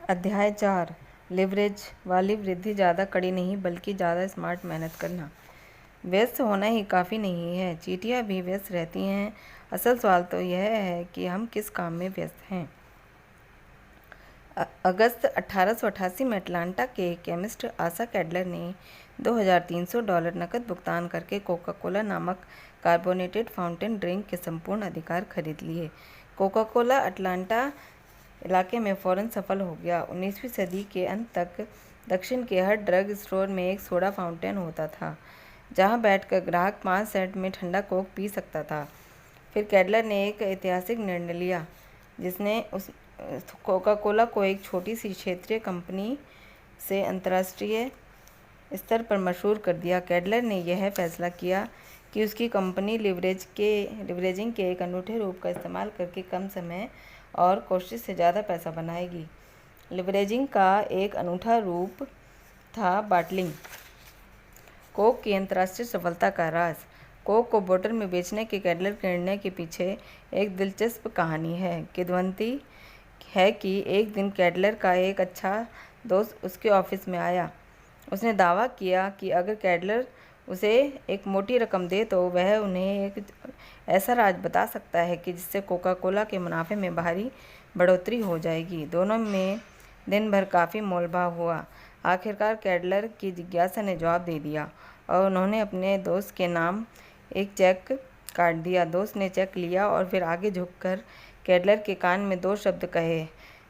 अध्याय 4 लिवरेज वाली वृद्धि ज़्यादा कड़ी नहीं बल्कि ज़्यादा स्मार्ट मेहनत करना। व्यस्त होना ही काफ़ी नहीं है, चींटियाँ भी व्यस्त रहती हैं। असल सवाल तो यह है कि हम किस काम में व्यस्त हैं। अगस्त 1888 में अटलांटा के केमिस्ट आसा कैडलर ने $2300 नकद भुगतान करके कोका कोला नामक कार्बोनेटेड फाउंटेन ड्रिंक के संपूर्ण अधिकार खरीद लिए। कोका कोला अटलांटा इलाके में फौरन सफल हो गया। 19वीं सदी के अंत तक दक्षिण के हर ड्रग स्टोर में एक सोडा फाउंटेन होता था, जहां बैठकर ग्राहक 5 सेंट में ठंडा कोक पी सकता था। फिर कैडलर ने एक ऐतिहासिक निर्णय लिया, जिसने उस कोका कोला को एक छोटी सी क्षेत्रीय कंपनी से अंतर्राष्ट्रीय स्तर पर मशहूर कर दिया। कैडलर ने यह फैसला किया कि उसकी कंपनी लिवरेजिंग के एक अनूठे रूप का इस्तेमाल करके कम समय और कोशिश से ज़्यादा पैसा बनाएगी। लिवरेजिंग का एक अनूठा रूप था बॉटलिंग। कोक की अंतर्राष्ट्रीय सफलता का राज। कोक को बोतल में बेचने के कैडलर के निर्णय के पीछे एक दिलचस्प कहानी है। किंवदंती है कि एक दिन कैडलर का एक अच्छा दोस्त उसके ऑफिस में आया। उसने दावा किया कि अगर कैडलर उसे एक मोटी रकम दे तो वह उन्हें एक ऐसा राज बता सकता है कि जिससे कोका कोला के मुनाफे में भारी बढ़ोतरी हो जाएगी। दोनों में दिन भर काफ़ी मोलभाव हुआ। आखिरकार कैडलर की जिज्ञासा ने जवाब दे दिया और उन्होंने अपने दोस्त के नाम एक चेक काट दिया। दोस्त ने चेक लिया और फिर आगे झुककर कैडलर के कान में 2 शब्द कहे,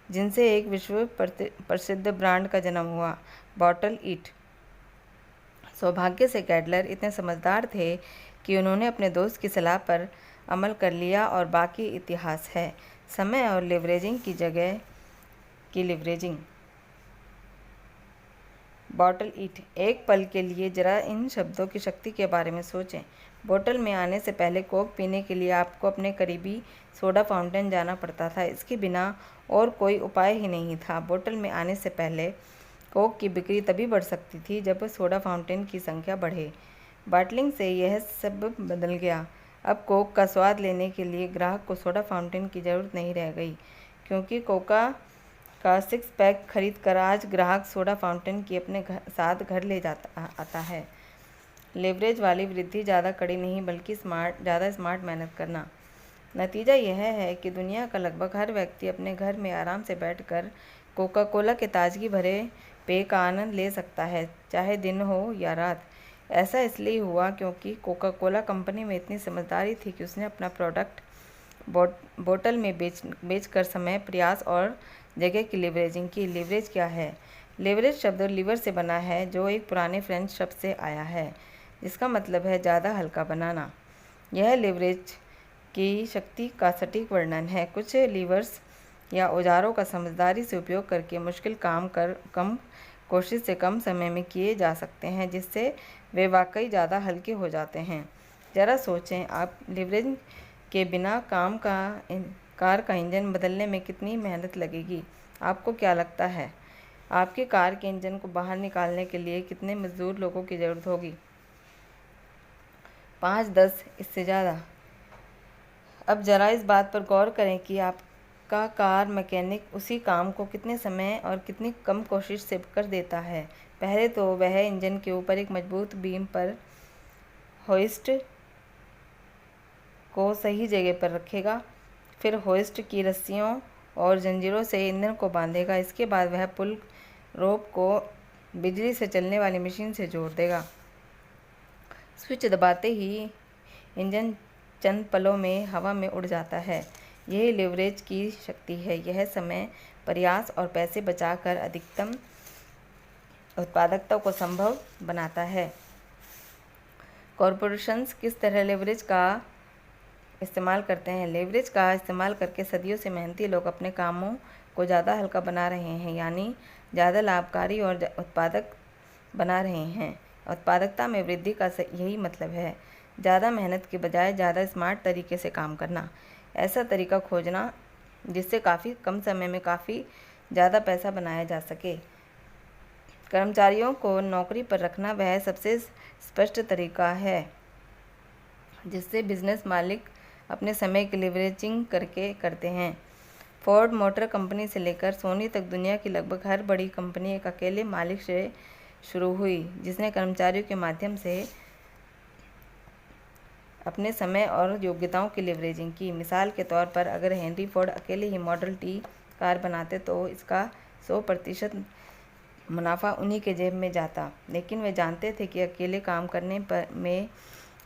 जिनसे एक विश्व प्रसिद्ध ब्रांड का जन्म हुआ, बॉटल इट। सौभाग्य से कैडलर इतने समझदार थे कि उन्होंने अपने दोस्त की सलाह पर अमल कर लिया और बाकी इतिहास है। समय और लिवरेजिंग की जगह की लिवरेजिंग। Bottle it. एक पल के लिए जरा इन शब्दों की शक्ति के बारे में सोचें। बोतल में आने से पहले कोक पीने के लिए आपको अपने करीबी सोडा फाउंटेन जाना पड़ता था। इसके बिना और कोई उपाय ही नहीं था। बोतल में आने से पहले कोक की बिक्री तभी बढ़ सकती थी जब सोडा फाउंटेन की संख्या बढ़े। बॉटलिंग से यह सब बदल गया। अब कोक का स्वाद लेने के लिए ग्राहक को सोडा फाउंटेन की ज़रूरत नहीं रह गई, क्योंकि कोका का 6 पैक खरीद कर आज ग्राहक सोडा फाउंटेन की अपने साथ घर ले आता है। लेवरेज वाली वृद्धि ज़्यादा कड़ी नहीं बल्कि ज़्यादा स्मार्ट मेहनत करना। नतीजा यह है कि दुनिया का लगभग हर व्यक्ति अपने घर में आराम से बैठकर कोका कोला के ताजगी भरे पेय का आनंद ले सकता है, चाहे दिन हो या रात। ऐसा इसलिए हुआ क्योंकि कोका कोला कंपनी में इतनी समझदारी थी कि उसने अपना प्रोडक्ट बोतल में बेचकर समय, प्रयास और जगह की लिवरेजिंग की। लिवरेज क्या है? लिवरेज शब्द लीवर से बना है, जो एक पुराने फ्रेंच शब्द से आया है, जिसका मतलब है ज़्यादा हल्का बनाना। यह लिवरेज की शक्ति का सटीक वर्णन है। कुछ लीवर्स या औजारों का समझदारी से उपयोग करके मुश्किल काम कम कोशिश से कम समय में किए जा सकते हैं, जिससे वे वाकई ज़्यादा हल्के हो जाते हैं। ज़रा सोचें, आप लिवरेज के बिना कार का इंजन बदलने में कितनी मेहनत लगेगी। आपको क्या लगता है, आपकी कार के इंजन को बाहर निकालने के लिए कितने मजदूर लोगों की ज़रूरत होगी? 5, 10, इससे ज़्यादा। अब ज़रा इस बात पर गौर करें कि आपका कार मैकेनिक उसी काम को कितने समय और कितनी कम कोशिश से कर देता है। पहले तो वह इंजन के ऊपर एक मजबूत बीम पर होइस्ट को सही जगह पर रखेगा, फिर होइस्ट की रस्सियों और जंजीरों से ईंधन को बांधेगा। इसके बाद वह पुल रोप को बिजली से चलने वाली मशीन से जोड़ देगा। स्विच दबाते ही इंजन चंद पलों में हवा में उड़ जाता है। यही लिवरेज की शक्ति है। यह समय, प्रयास और पैसे बचाकर अधिकतम उत्पादकता को संभव बनाता है। कॉरपोरेशंस किस तरह लेवरेज का इस्तेमाल करते हैं? लेवरेज का इस्तेमाल करके सदियों से मेहनती लोग अपने कामों को ज़्यादा हल्का बना रहे हैं, यानी ज़्यादा लाभकारी और उत्पादक बना रहे हैं। उत्पादकता में वृद्धि का यही मतलब है, ज़्यादा मेहनत के बजाय ज़्यादा स्मार्ट तरीके से काम करना। ऐसा तरीका खोजना जिससे काफ़ी कम समय में काफ़ी ज़्यादा पैसा बनाया जा सके। कर्मचारियों को नौकरी पर रखना वह सबसे स्पष्ट तरीका है जिससे बिजनेस मालिक अपने समय की लिवरेजिंग करके करते हैं। फोर्ड मोटर कंपनी से लेकर सोनी तक दुनिया की लगभग हर बड़ी कंपनी एक अकेले मालिक से शुरू हुई, जिसने कर्मचारियों के माध्यम से अपने समय और योग्यताओं की लीवरेजिंग की। मिसाल के तौर पर अगर हेनरी फोर्ड अकेले ही मॉडल टी कार बनाते तो इसका 100% मुनाफा उन्हीं के जेब में जाता, लेकिन वे जानते थे कि अकेले काम करने में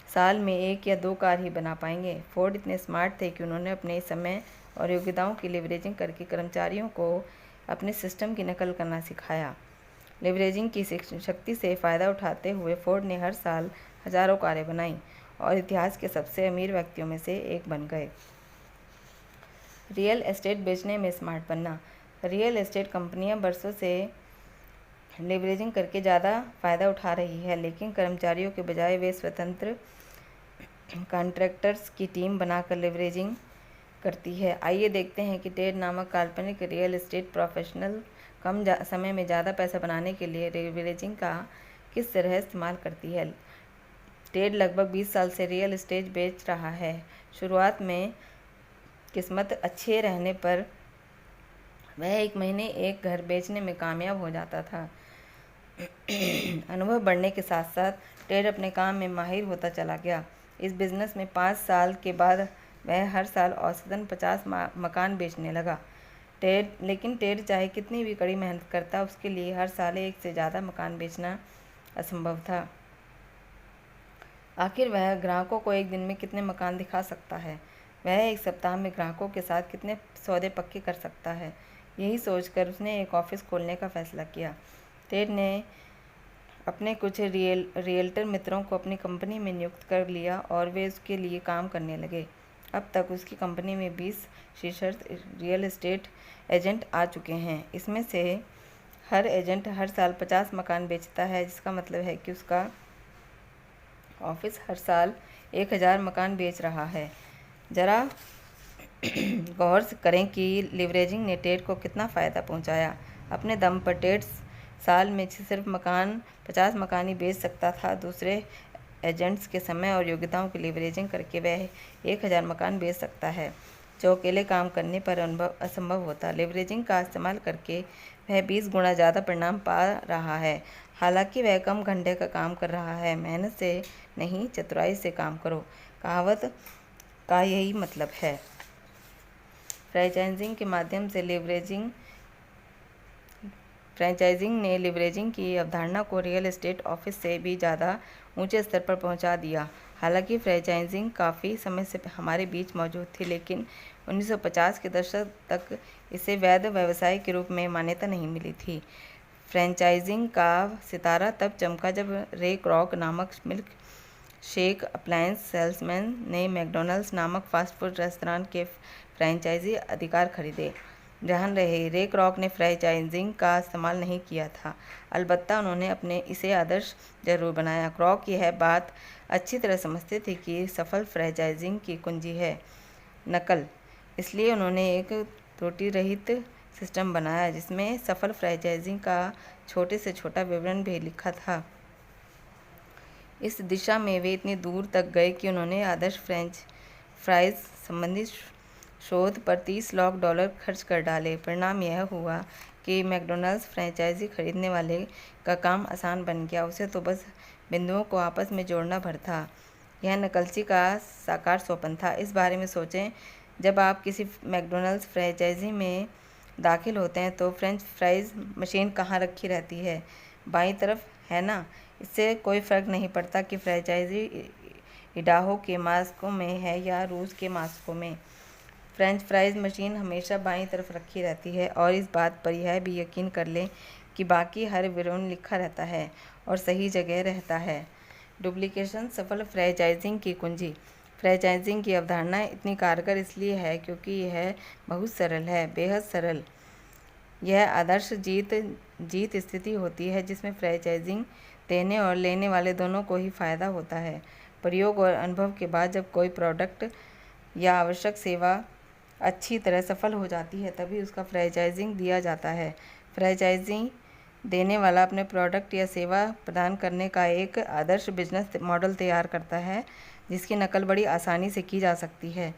साल में 1 या 2 कार ही बना पाएंगे। फोर्ड इतने स्मार्ट थे कि उन्होंने अपने समय और योग्यताओं की लीवरेजिंग करके कर्मचारियों को अपने सिस्टम की नकल करना सिखाया। लीवरेजिंग की शक्ति से फ़ायदा उठाते हुए फोर्ड ने हर साल हज़ारों कारें बनाई और इतिहास के सबसे अमीर व्यक्तियों में से एक बन गए। रियल एस्टेट बेचने में स्मार्ट बनना। रियल एस्टेट कंपनियां बरसों से लीवरेजिंग करके ज़्यादा फ़ायदा उठा रही है, लेकिन कर्मचारियों के बजाय वे स्वतंत्र कॉन्ट्रैक्टर्स की टीम बनाकर लीवरेजिंग करती है। आइए देखते हैं कि टेड नामक काल्पनिक रियल एस्टेट प्रोफेशनल कम समय में ज़्यादा पैसा बनाने के लिए लीवरेजिंग का किस तरह इस्तेमाल करती है। टेड लगभग 20 साल से रियल एस्टेट बेच रहा है। शुरुआत में किस्मत अच्छे रहने पर वह 1 महीने एक घर बेचने में कामयाब हो जाता था। अनुभव बढ़ने के साथ साथ टेड अपने काम में माहिर होता चला गया। इस बिज़नेस में 5 साल के बाद वह हर साल औसतन 50 मकान बेचने लगा। लेकिन टेड चाहे कितनी भी कड़ी मेहनत करता, उसके लिए हर साल 1 से ज़्यादा मकान बेचना असंभव था। आखिर वह ग्राहकों को एक दिन में कितने मकान दिखा सकता है? वह एक सप्ताह में ग्राहकों के साथ कितने सौदे पक्के कर सकता है? यही सोचकर उसने एक ऑफिस खोलने का फैसला किया। टेड ने अपने कुछ रियल्टर मित्रों को अपनी कंपनी में नियुक्त कर लिया और वे उसके लिए काम करने लगे। अब तक उसकी कंपनी में 20 शीर्ष रियल एस्टेट एजेंट आ चुके हैं। इसमें से हर एजेंट हर साल 50 मकान बेचता है, जिसका मतलब है कि उसका ऑफिस हर साल 1000 मकान बेच रहा है। ज़रा गौर करें कि लीवरेजिंग ने टेड को कितना फ़ायदा पहुंचाया। अपने दम पर टेड साल में सिर्फ 50 मकान ही बेच सकता था। दूसरे एजेंट्स के समय और योग्यताओं की लीवरेजिंग करके वह 1000 मकान बेच सकता है, जो अकेले काम करने पर असंभव होता। लीवरेजिंग का इस्तेमाल करके वह 20 गुना ज़्यादा परिणाम पा रहा है। हालांकि वह कम घंटे का काम कर रहा है। मेहनत से नहीं, चतुराई से काम करो, कहावत का यही मतलब है। फ्रेंचाइजिंग के माध्यम से फ्रेंचाइजिंग ने लीवरेजिंग की अवधारणा को रियल एस्टेट ऑफिस से भी ज़्यादा ऊंचे स्तर पर पहुंचा दिया। हालांकि फ्रेंचाइजिंग काफ़ी समय से हमारे बीच मौजूद थी, लेकिन 1950 के दशक तक इसे वैध व्यवसाय के रूप में मान्यता नहीं मिली थी। फ्रेंचाइजिंग का सितारा तब चमका जब रे क्रॉक नामक मिल्क शेक अप्लायंस सेल्समैन ने मैकडॉनल्ड्स नामक फास्ट फूड रेस्तरां के फ्रेंचाइजी अधिकार खरीदे। ध्यान रहे, रे क्रॉक ने फ्रेंचाइजिंग का इस्तेमाल नहीं किया था, अलबत्ता उन्होंने अपने इसे आदर्श जरूर बनाया। क्रॉक यह बात अच्छी तरह समझते थे कि सफल फ्रेंचाइजिंग की कुंजी है नकल। इसलिए उन्होंने एक त्रुटि रहित सिस्टम बनाया जिसमें सफल फ्रेंचाइजिंग का छोटे से छोटा विवरण भी लिखा था। इस दिशा में वे इतनी दूर तक गए कि उन्होंने आदर्श फ्रेंच फ्राइज संबंधी शोध पर $30 लाख खर्च कर डाले। परिणाम यह हुआ कि मैकडॉनल्ड्स फ्रेंचाइजी खरीदने वाले का काम आसान बन गया। उसे तो बस बिंदुओं को आपस में जोड़ना भर था। यह नकलची का साकार स्वप्न था। इस बारे में सोचें, जब आप किसी मैकडॉनल्ड्स फ्रेंचाइजी में दाखिल होते हैं तो फ्रेंच फ्राइज मशीन कहाँ रखी रहती है? बाईं तरफ, है ना? इससे कोई फ़र्क नहीं पड़ता कि फ्रेंचाइजी इडाहो के मास्को में है या रूस के मास्को में। फ्रेंच फ्राइज मशीन हमेशा बाईं तरफ रखी रहती है और इस बात पर यह भी यकीन कर लें कि बाकी हर विवरण लिखा रहता है और सही जगह रहता है। डुप्लीकेशन सफल फ्रेंचाइजिंग की कुंजी। फ्रेंचाइजिंग की अवधारणा इतनी कारगर इसलिए है क्योंकि यह बहुत सरल है, बेहद सरल। यह आदर्श जीत स्थिति होती है जिसमें फ्रेंचाइजिंग देने और लेने वाले दोनों को ही फ़ायदा होता है। प्रयोग और अनुभव के बाद जब कोई प्रोडक्ट या आवश्यक सेवा अच्छी तरह सफल हो जाती है, तभी उसका फ्रेंचाइजिंग दिया जाता है। फ्रेंचाइजिंग देने वाला अपने प्रोडक्ट या सेवा प्रदान करने का एक आदर्श बिजनेस मॉडल तैयार करता है जिसकी नकल बड़ी आसानी से की जा सकती है।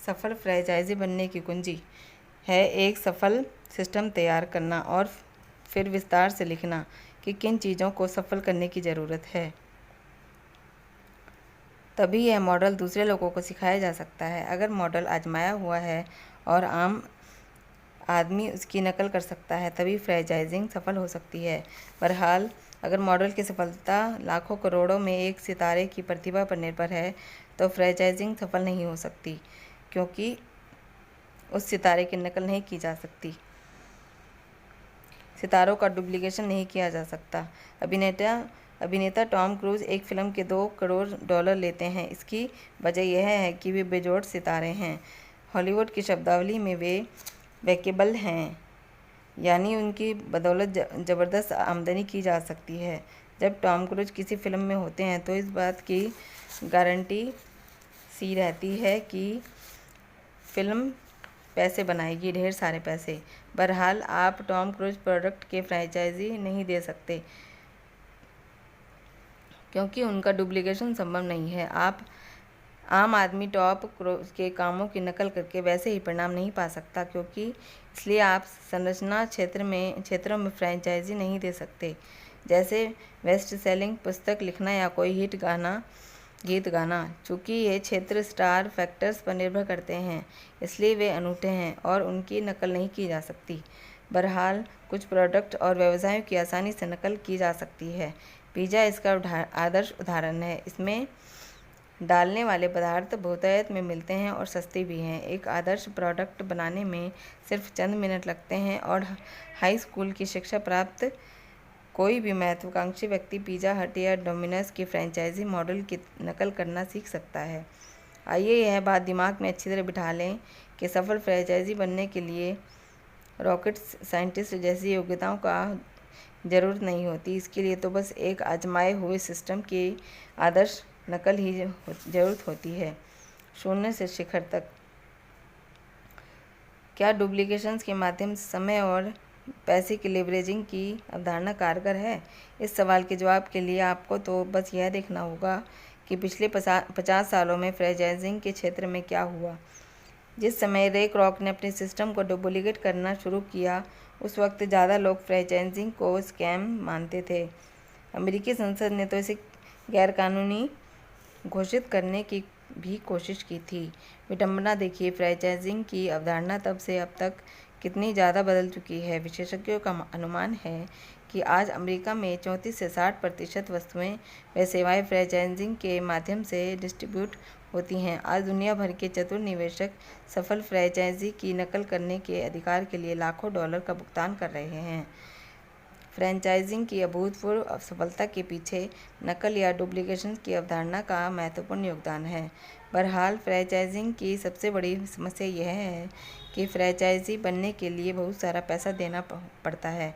सफल फ्रेंचाइजी बनने की कुंजी। है एक सफल सिस्टम तैयार करना और फिर विस्तार से लिखना कि किन चीज़ों को सफल करने की ज़रूरत है। तभी यह मॉडल दूसरे लोगों को सिखाया जा सकता है। अगर मॉडल आजमाया हुआ है और आम आदमी उसकी नकल कर सकता है, तभी फ्रेंचाइजिंग सफल हो सकती है। बहरहाल, अगर मॉडल की सफलता लाखों करोड़ों में एक सितारे की प्रतिभा पर निर्भर है, तो फ्रेंचाइजिंग सफल नहीं हो सकती, क्योंकि उस सितारे की नकल नहीं की जा सकती। सितारों का डुप्लीकेशन नहीं किया जा सकता। अभिनेता टॉम क्रूज एक फिल्म के $2 करोड़ लेते हैं। इसकी वजह यह है कि वे बेजोड़ सितारे हैं। हॉलीवुड की शब्दावली में वे वैकेबल हैं, यानी उनकी बदौलत ज़बरदस्त आमदनी की जा सकती है। जब टॉम क्रूज किसी फिल्म में होते हैं तो इस बात की गारंटी सी रहती है कि फिल्म पैसे बनाएगी, ढेर सारे पैसे। बहरहाल, आप टॉम क्रूज प्रोडक्ट के फ्रेंचाइजी नहीं दे सकते, क्योंकि उनका डुप्लीकेशन संभव नहीं है। आम आदमी टॉप क्रूज के कामों की नकल करके वैसे ही परिणाम नहीं पा सकता, क्योंकि इसलिए आप संरचना क्षेत्रों में फ्रेंचाइजी नहीं दे सकते, जैसे बेस्ट सेलिंग पुस्तक लिखना या कोई गीत गाना। चूँकि ये क्षेत्र स्टार फैक्टर्स पर निर्भर करते हैं, इसलिए वे अनूठे हैं और उनकी नकल नहीं की जा सकती। बहरहाल, कुछ प्रोडक्ट और व्यवसायों की आसानी से नकल की जा सकती है। पिज़्ज़ा इसका आदर्श उदाहरण है। इसमें डालने वाले पदार्थ बहुतायत में मिलते हैं और सस्ते भी हैं। एक आदर्श प्रोडक्ट बनाने में सिर्फ चंद मिनट लगते हैं और हाई स्कूल की शिक्षा प्राप्त कोई भी महत्वाकांक्षी व्यक्ति पिज़्ज़ा हट या डोमिनोज की फ्रेंचाइजी मॉडल की नकल करना सीख सकता है। आइए यह बात दिमाग में अच्छी तरह बिठा लें कि सफल फ्रेंचाइजी बनने के लिए रॉकेट साइंटिस्ट जैसी योग्यताओं का ज़रूरत नहीं होती। इसके लिए तो बस एक आजमाए हुए सिस्टम की आदर्श नकल ही ज़रूरत होती है। शून्य से शिखर तक। क्या डुप्लीकेशंस के माध्यम से समय और पैसे की लेवरेजिंग की अवधारणा कारगर है? इस सवाल के जवाब के लिए आपको तो बस यह देखना होगा कि पिछले 50 सालों में फ्रेंचाइजिंग के क्षेत्र में क्या हुआ। जिस समय रे क्रॉक ने अपने सिस्टम को डुप्लीकेट करना शुरू किया, उस वक्त ज़्यादा लोग फ्रेंचाइजिंग को स्कैम मानते थे। अमेरिकी संसद ने तो इसे गैरकानूनी घोषित करने की भी कोशिश की थी। विडंबना देखिए, फ्रेंचाइजिंग की अवधारणा तब से अब तक कितनी ज़्यादा बदल चुकी है। विशेषज्ञों का अनुमान है कि आज अमेरिका में 34 से 60% वस्तुएं व सेवाएं फ्रेंचाइजिंग के माध्यम से डिस्ट्रीब्यूट होती हैं। आज दुनिया भर के चतुर निवेशक सफल फ्रेंचाइजी की नकल करने के अधिकार के लिए लाखों डॉलर का भुगतान कर रहे हैं। फ्रेंचाइजिंग की अभूतपूर्व सफलता के पीछे नकल या डुप्लीकेशन की अवधारणा का महत्वपूर्ण योगदान है। बहरहाल, फ्रेंचाइजिंग की सबसे बड़ी समस्या यह है कि फ्रेंचाइजी बनने के लिए बहुत सारा पैसा देना पड़ता है।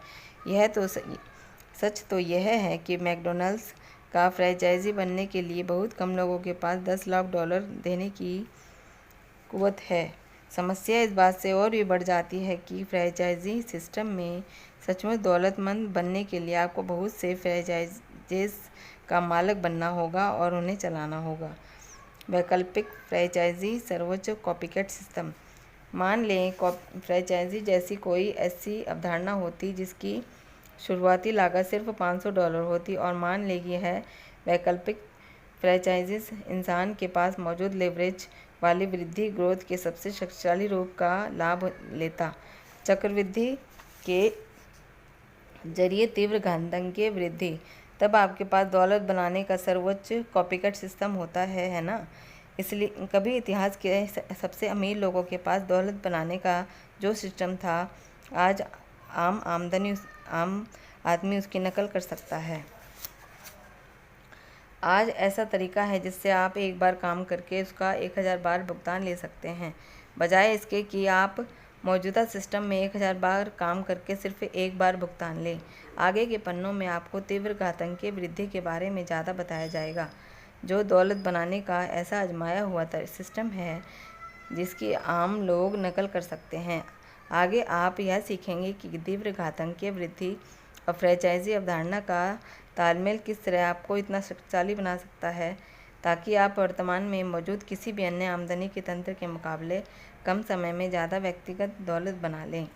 सच तो यह है कि मैकडॉनल्ड्स का फ्रेंचाइजी बनने के लिए बहुत कम लोगों के पास $10 लाख देने की कुव्वत है। समस्या इस बात से और भी बढ़ जाती है कि फ्रेंचाइजी सिस्टम में सचमुच दौलतमंद बनने के लिए आपको बहुत से फ्रेंचाइजेस का मालिक बनना होगा और उन्हें चलाना होगा। वैकल्पिक फ्रेंचाइजी सर्वोच्च कॉपीकैट सिस्टम। मान लें फ्रेंचाइजी जैसी कोई ऐसी अवधारणा होती जिसकी शुरुआती लागत सिर्फ $500 होती, और मान लें कि यह वैकल्पिक फ्रेंचाइजीज इंसान के पास मौजूद लेवरेज वाली वृद्धि ग्रोथ के सबसे शक्तिशाली रूप का लाभ लेता। चक्रवृद्धि के जरिए तीव्र घातांकीय वृद्धि। तब आपके पास दौलत बनाने का सर्वोच्च कॉपीकैट सिस्टम होता है ना? इसलिए कभी इतिहास के सबसे अमीर लोगों के पास दौलत बनाने का जो सिस्टम था, आज आम आदमी उसकी नकल कर सकता है। आज ऐसा तरीका है जिससे आप एक बार काम करके उसका 1000 बार भुगतान ले सकते हैं, बजाय इसके कि आप मौजूदा सिस्टम में 1000 बार काम करके सिर्फ एक बार भुगतान लें। आगे के पन्नों में आपको तीव्र घातांकीय वृद्धि के बारे में ज़्यादा बताया जाएगा, जो दौलत बनाने का ऐसा आजमाया हुआ सिस्टम है जिसकी आम लोग नकल कर सकते हैं। आगे आप यह सीखेंगे कि तीव्र घातांकीय वृद्धि और फ्रेंचाइजी अवधारणा का तालमेल किस तरह आपको इतना शक्तिशाली बना सकता है। ताकि आप वर्तमान में मौजूद किसी भी अन्य आमदनी के तंत्र के मुकाबले कम समय में ज़्यादा व्यक्तिगत दौलत बना लें।